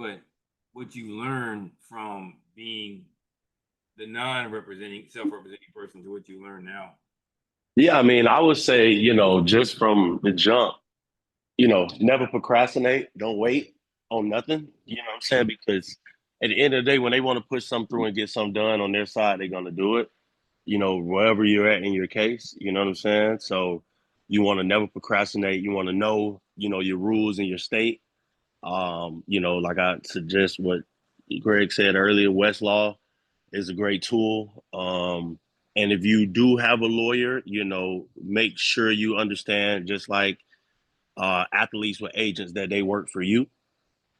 but what you learn from being the non-representing, self-representing person to what you learn now. Yeah, I mean, I would say, just from the jump, never procrastinate. Don't wait on nothing. You know what I'm saying? Because at the end of the day, when they want to push something through and get something done on their side, they're going to do it, wherever you're at in your case. You know what I'm saying? So you want to never procrastinate. You want to know, your rules in your state. Like I suggest what Greg said earlier, Westlaw is a great tool. And if you do have a lawyer, make sure you understand, just like athletes with agents, that they work for you,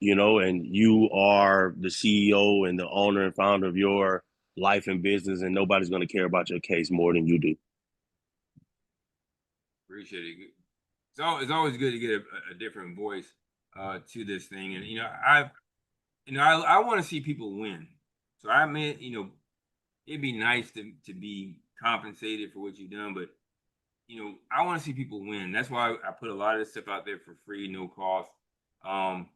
and you are the CEO and the owner and founder of your life and business, and nobody's going to care about your case more than you do. Appreciate it. It's always good to get a different voice to this thing, and I want to see people win. So I mean, it'd be nice to be compensated for what you've done, but I want to see people win. That's why I put a lot of this stuff out there for free, no cost. Um,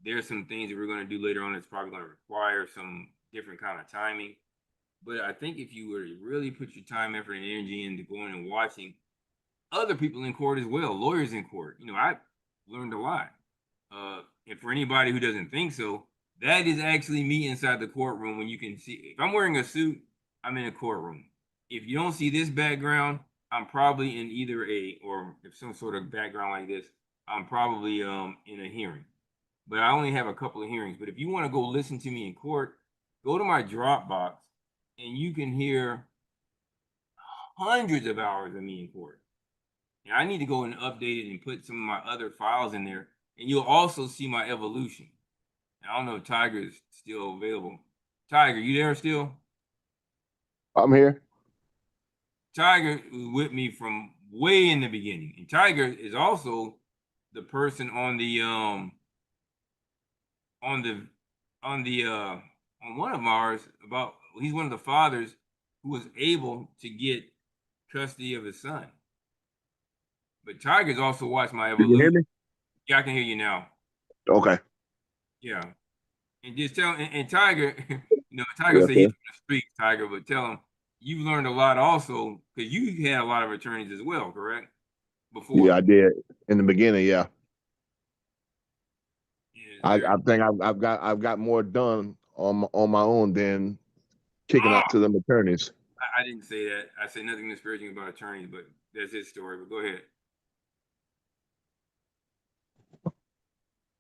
there's some things that we're going to do later on that's probably going to require some different kind of timing. But I think if you were to really put your time, effort, and energy into going and watching other people in court as well, lawyers in court, I learned a lot. And for anybody who doesn't think so, that is actually me inside the courtroom. When you can see, if I'm wearing a suit, I'm in a courtroom. If you don't see this background, I'm probably in either or if some sort of background like this, I'm probably in a hearing. But I only have a couple of hearings. But if you want to go listen to me in court, go to my Dropbox and you can hear hundreds of hours of me in court. And I need to go and update it and put some of my other files in there. And you'll also see my evolution. I don't know if Tiger is still available. Tiger, you there still? I'm here. Tiger was with me from way in the beginning. And Tiger is also the person on the on the on one of ours about he's one of the fathers who was able to get custody of his son. But Tiger's also watched my Can you hear evolution. me? Yeah, I can hear you now. Okay. Yeah. And just tell and Tiger, Tiger Yeah, said he's okay. from the street, Tiger, but tell him you've learned a lot also because you had a lot of attorneys as well, correct? Yeah, Before. I did in the beginning. Yeah, Yes, I sir. think I've got more done on my own than kicking Oh, out to them attorneys. I didn't say that. I said nothing disparaging about attorneys, but that's his story. But go ahead.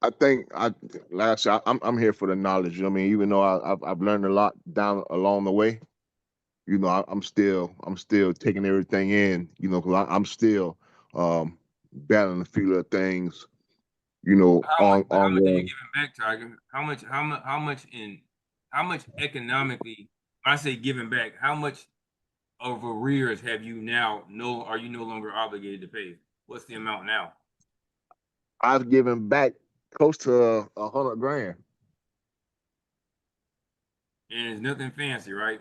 I think like I said, I'm here for the knowledge. You know what I mean? Even though I've learned a lot down along the way, I'm still taking everything in. Because I'm still battling a few little things. How much are you Ongoing. giving back, Tiger? How much economically, when I say giving back, how much of arrears have you now are you no longer obligated to pay? What's the amount now? I've given back close to 100 grand. And it's nothing fancy, right?